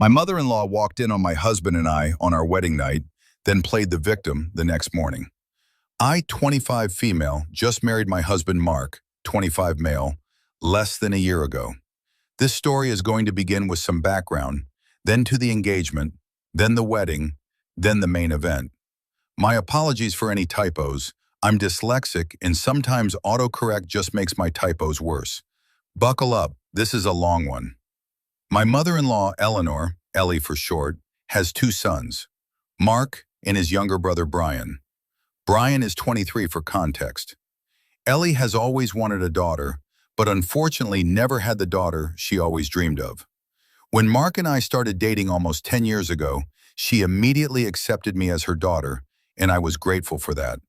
My mother-in-law walked in on my husband and I on our wedding night, then played the victim the next morning. I, 25 female, just married my husband Mark, 25 male, less than a year ago. This story is going to begin with some background, then to the engagement, then the wedding, then the main event. My apologies for any typos. I'm dyslexic and sometimes autocorrect just makes my typos worse. Buckle up, this is a long one. My mother-in-law, Eleanor, Ellie for short, has two sons, Mark and his younger brother Brian. Brian is 23 for context. Ellie has always wanted a daughter, but unfortunately never had the daughter she always dreamed of. When Mark and I started dating almost 10 years ago, she immediately accepted me as her daughter, and I was grateful for that.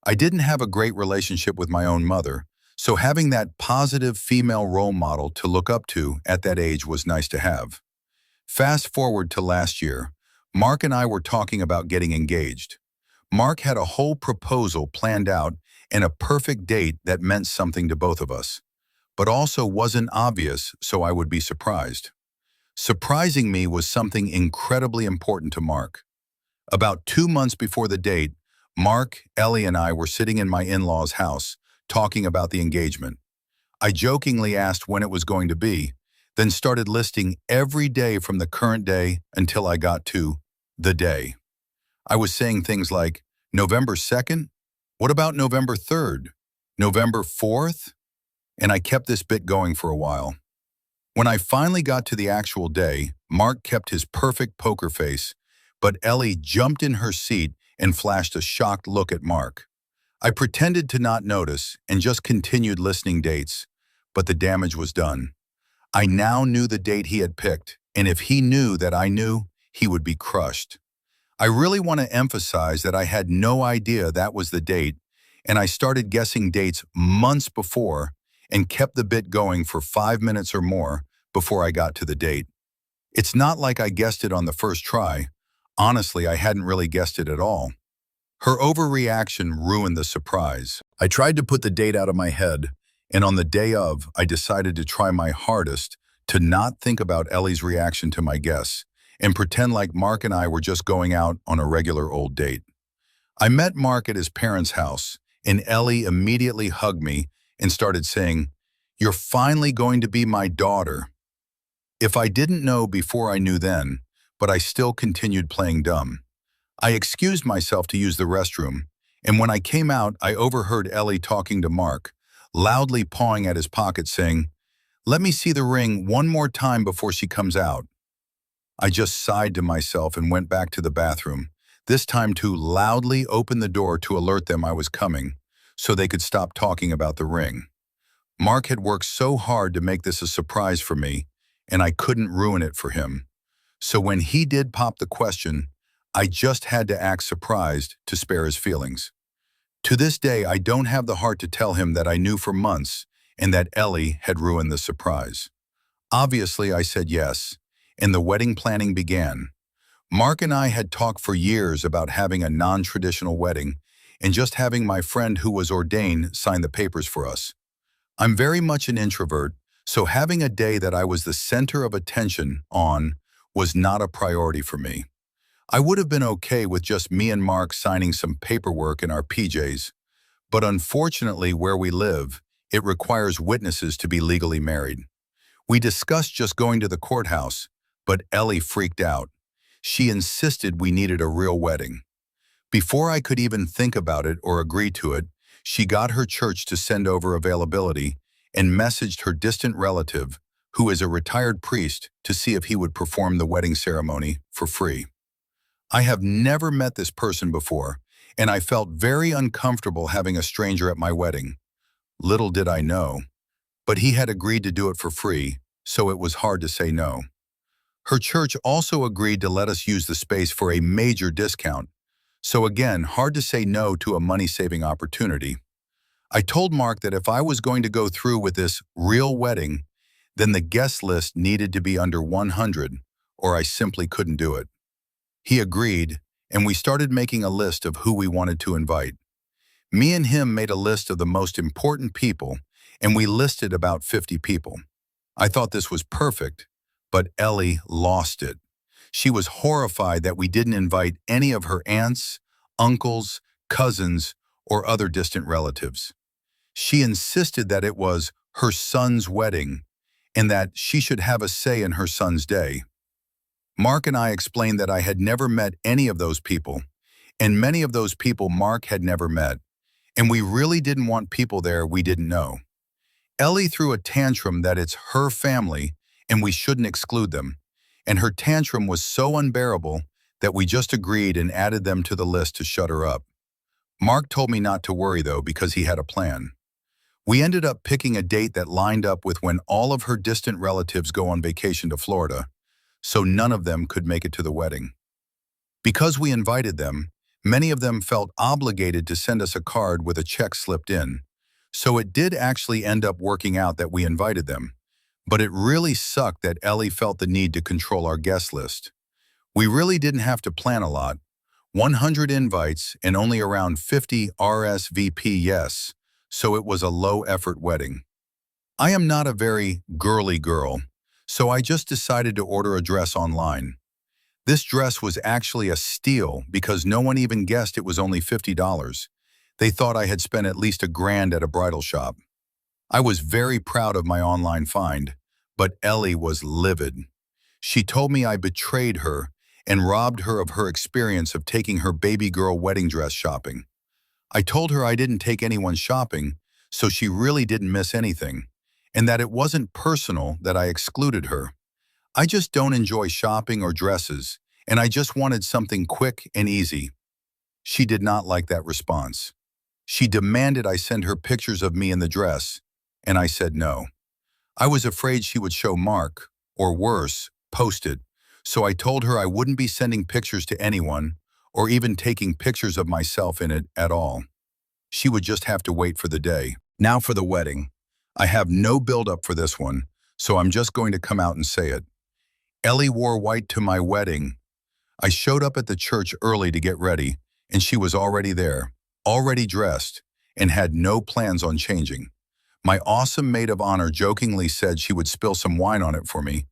I didn't have a great relationship with my own mother, so having that positive female role model to look up to at that age was nice to have. Fast forward to last year, Mark and I were talking about getting engaged. Mark had a whole proposal planned out and a perfect date that meant something to both of us, but also wasn't obvious, so I would be surprised. Surprising me was something incredibly important to Mark. About 2 months before the date, Mark, Ellie, and I were sitting in my in-laws' house, talking about the engagement. I jokingly asked when it was going to be, then started listing every day from the current day until I got to the day. I was saying things like, November 2nd? What about November 3rd? November 4th? And I kept this bit going for a while. When I finally got to the actual day, Mark kept his perfect poker face, but Ellie jumped in her seat and flashed a shocked look at Mark. I pretended to not notice and just continued listing dates, but the damage was done. I now knew the date he had picked, and if he knew that I knew, he would be crushed. I really want to emphasize that I had no idea that was the date, and I started guessing dates months before and kept the bit going for 5 minutes or more before I got to the date. It's not like I guessed it on the first try. Honestly, I hadn't really guessed it at all. Her overreaction ruined the surprise. I tried to put the date out of my head, and on the day of, I decided to try my hardest to not think about Ellie's reaction to my guess and pretend like Mark and I were just going out on a regular old date. I met Mark at his parents' house, and Ellie immediately hugged me and started saying, "You're finally going to be my daughter." If I didn't know before I knew then, but I still continued playing dumb. I excused myself to use the restroom, and when I came out, I overheard Ellie talking to Mark, loudly pawing at his pocket saying, "Let me see the ring one more time before she comes out." I just sighed to myself and went back to the bathroom, this time to loudly open the door to alert them I was coming, so they could stop talking about the ring. Mark had worked so hard to make this a surprise for me, and I couldn't ruin it for him. So when he did pop the question, I just had to act surprised to spare his feelings. To this day, I don't have the heart to tell him that I knew for months and that Ellie had ruined the surprise. Obviously, I said yes, and the wedding planning began. Mark and I had talked for years about having a non-traditional wedding and just having my friend who was ordained sign the papers for us. I'm very much an introvert, so having a day that I was the center of attention on was not a priority for me. I would have been okay with just me and Mark signing some paperwork in our PJs, but unfortunately where we live, it requires witnesses to be legally married. We discussed just going to the courthouse, but Ellie freaked out. She insisted we needed a real wedding. Before I could even think about it or agree to it, she got her church to send over availability and messaged her distant relative, who is a retired priest, to see if he would perform the wedding ceremony for free. I have never met this person before, and I felt very uncomfortable having a stranger at my wedding. Little did I know, but he had agreed to do it for free, so it was hard to say no. Her church also agreed to let us use the space for a major discount, so again, hard to say no to a money-saving opportunity. I told Mark that if I was going to go through with this real wedding, then the guest list needed to be under 100, or I simply couldn't do it. He agreed, and we started making a list of who we wanted to invite. Me and him made a list of the most important people, and we listed about 50 people. I thought this was perfect, but Ellie lost it. She was horrified that we didn't invite any of her aunts, uncles, cousins, or other distant relatives. She insisted that it was her son's wedding and that she should have a say in her son's day. Mark and I explained that I had never met any of those people, and many of those people Mark had never met, and we really didn't want people there we didn't know. Ellie threw a tantrum that it's her family and we shouldn't exclude them, and her tantrum was so unbearable that we just agreed and added them to the list to shut her up. Mark told me not to worry though because he had a plan. We ended up picking a date that lined up with when all of her distant relatives go on vacation to Florida, so none of them could make it to the wedding. Because we invited them, many of them felt obligated to send us a card with a check slipped in, so it did actually end up working out that we invited them. But it really sucked that Ellie felt the need to control our guest list. We really didn't have to plan a lot. 100 invites and only around 50 RSVP yes, so it was a low-effort wedding. I am not a very girly girl, so I just decided to order a dress online. This dress was actually a steal because no one even guessed it was only $50. They thought I had spent at least $1,000 at a bridal shop. I was very proud of my online find, but Ellie was livid. She told me I betrayed her and robbed her of her experience of taking her baby girl wedding dress shopping. I told her I didn't take anyone shopping, so she really didn't miss anything, and that it wasn't personal that I excluded her. I just don't enjoy shopping or dresses, and I just wanted something quick and easy. She did not like that response. She demanded I send her pictures of me in the dress, and I said no. I was afraid she would show Mark, or worse, post it, so I told her I wouldn't be sending pictures to anyone, or even taking pictures of myself in it at all. She would just have to wait for the day. Now for the wedding. I have no build-up for this one, so I'm just going to come out and say it. Ellie wore white to my wedding. I showed up at the church early to get ready, and she was already there, already dressed, and had no plans on changing. My awesome maid of honor jokingly said she would spill some wine on it for me,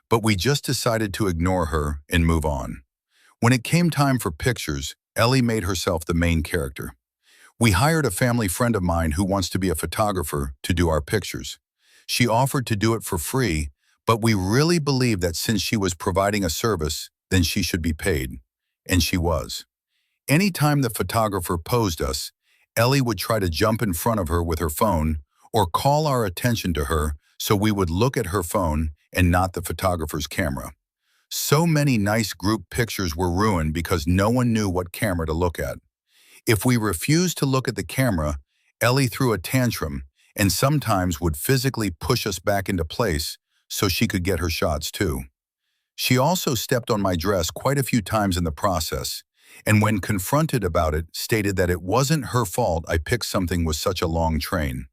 but we just decided to ignore her and move on. When it came time for pictures, Ellie made herself the main character. We hired a family friend of mine who wants to be a photographer to do our pictures. She offered to do it for free, but we really believed that since she was providing a service, then she should be paid. And she was. Anytime the photographer posed us, Ellie would try to jump in front of her with her phone or call our attention to her so we would look at her phone and not the photographer's camera. So many nice group pictures were ruined because no one knew what camera to look at. If we refused to look at the camera, Ellie threw a tantrum and sometimes would physically push us back into place so she could get her shots too. She also stepped on my dress quite a few times in the process, and when confronted about it, stated that it wasn't her fault I picked something with such a long train.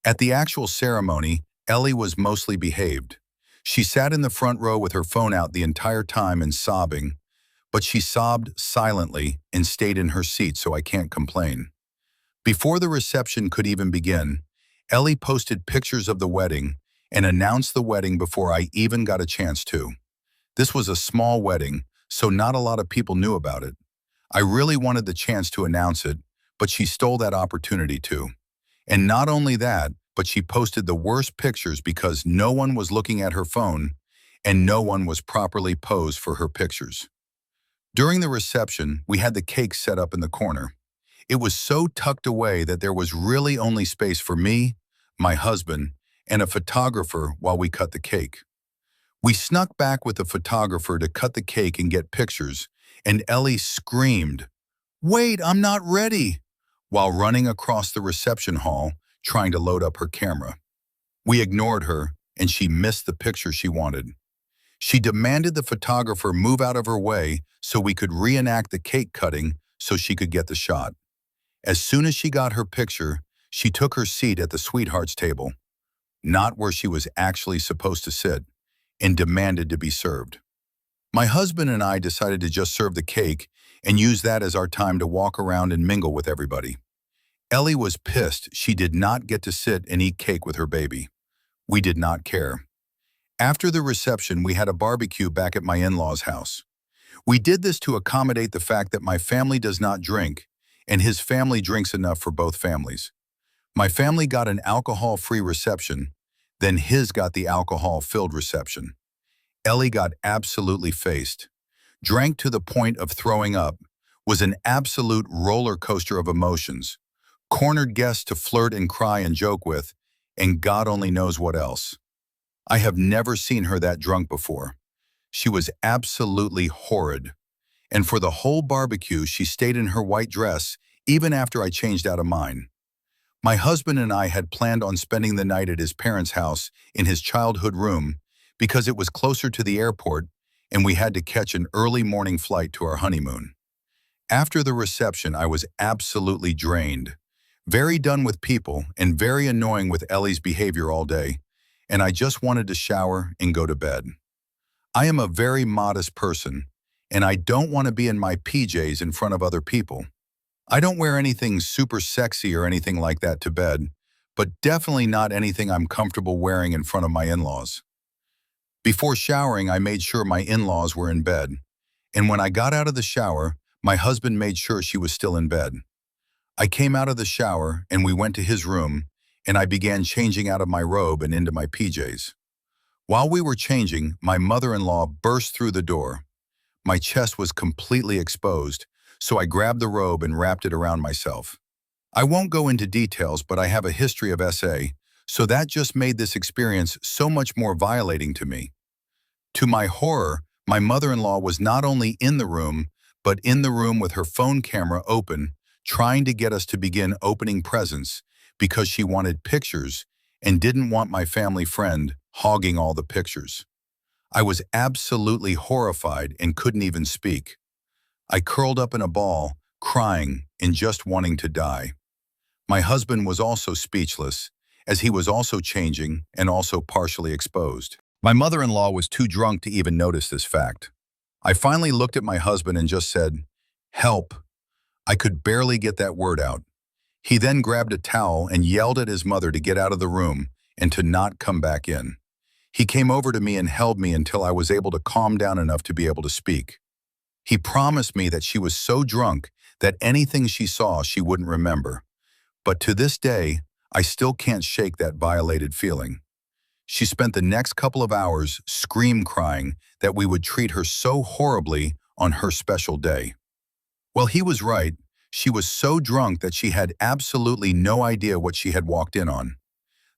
At the actual ceremony, Ellie was mostly behaved. She sat in the front row with her phone out the entire time and sobbing, but she sobbed silently and stayed in her seat, so I can't complain. Before the reception could even begin, Ellie posted pictures of the wedding and announced the wedding before I even got a chance to. This was a small wedding, so not a lot of people knew about it. I really wanted the chance to announce it, but she stole that opportunity too. And not only that, but she posted the worst pictures because no one was looking at her phone and no one was properly posed for her pictures. During the reception, we had the cake set up in the corner. It was so tucked away that there was really only space for me, my husband, and a photographer while we cut the cake. We snuck back with the photographer to cut the cake and get pictures, and Ellie screamed, "Wait, I'm not ready," while running across the reception hall trying to load up her camera. We ignored her, and she missed the picture she wanted. She demanded the photographer move out of her way so we could reenact the cake cutting so she could get the shot. As soon as she got her picture, she took her seat at the sweethearts table, not where she was actually supposed to sit, and demanded to be served. My husband and I decided to just serve the cake and use that as our time to walk around and mingle with everybody. Ellie was pissed she did not get to sit and eat cake with her baby. We did not care. After the reception, we had a barbecue back at my in-laws' house. We did this to accommodate the fact that my family does not drink, and his family drinks enough for both families. My family got an alcohol-free reception, then his got the alcohol-filled reception. Ellie got absolutely faced, drank to the point of throwing up, was an absolute roller coaster of emotions, cornered guests to flirt and cry and joke with, and God only knows what else. I have never seen her that drunk before. She was absolutely horrid. And for the whole barbecue, she stayed in her white dress, even after I changed out of mine. My husband and I had planned on spending the night at his parents' house in his childhood room because it was closer to the airport and we had to catch an early morning flight to our honeymoon. After the reception, I was absolutely drained, very done with people and very annoying with Ellie's behavior all day, and I just wanted to shower and go to bed. I am a very modest person, and I don't want to be in my PJs in front of other people. I don't wear anything super sexy or anything like that to bed, but definitely not anything I'm comfortable wearing in front of my in-laws. Before showering, I made sure my in-laws were in bed, and when I got out of the shower, my husband made sure she was still in bed. I came out of the shower and we went to his room, and I began changing out of my robe and into my PJs. While we were changing, my mother-in-law burst through the door. My chest was completely exposed, so I grabbed the robe and wrapped it around myself. I won't go into details, but I have a history of SA, so that just made this experience so much more violating to me. To my horror, my mother-in-law was not only in the room, but in the room with her phone camera open, trying to get us to begin opening presents because she wanted pictures and didn't want my family friend hogging all the pictures. I was absolutely horrified and couldn't even speak. I curled up in a ball, crying and just wanting to die. My husband was also speechless, as he was also changing and also partially exposed. My mother-in-law was too drunk to even notice this fact. I finally looked at my husband and just said, "Help." I could barely get that word out. He then grabbed a towel and yelled at his mother to get out of the room and to not come back in. He came over to me and held me until I was able to calm down enough to be able to speak. He promised me that she was so drunk that anything she saw she wouldn't remember. But to this day, I still can't shake that violated feeling. She spent the next couple of hours scream-crying that we would treat her so horribly on her special day. Well, he was right. She was so drunk that she had absolutely no idea what she had walked in on.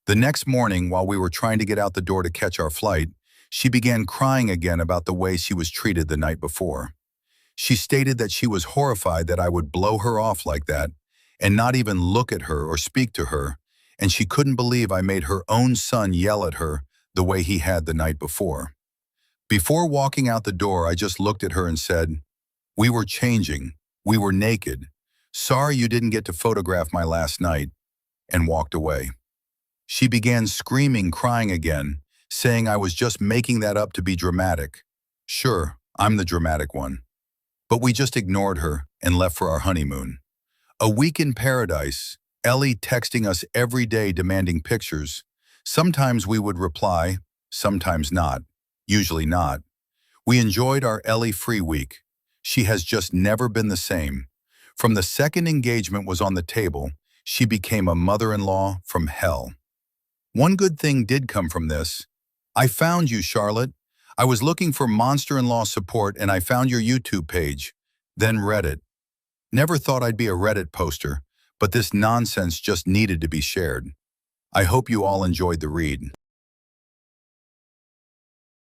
The next morning, while we were trying to get out the door to catch our flight, she began crying again about the way she was treated the night before. She stated that she was horrified that I would blow her off like that and not even look at her or speak to her, and she couldn't believe I made her own son yell at her the way he had the night before. Before walking out the door, I just looked at her and said, "We were changing. We were naked. Sorry you didn't get to photograph my last night," and walked away. She began screaming, crying again, saying I was just making that up to be dramatic. Sure, I'm the dramatic one. But we just ignored her and left for our honeymoon. A week in paradise, Ellie texting us every day demanding pictures. Sometimes we would reply, sometimes not, usually not. We enjoyed our Ellie-free week. She has just never been the same. From the second engagement was on the table, she became a mother-in-law from hell. One good thing did come from this. I found you, Charlotte. I was looking for monster-in-law support and I found your YouTube page, then Reddit. Never thought I'd be a Reddit poster, but this nonsense just needed to be shared. I hope you all enjoyed the read.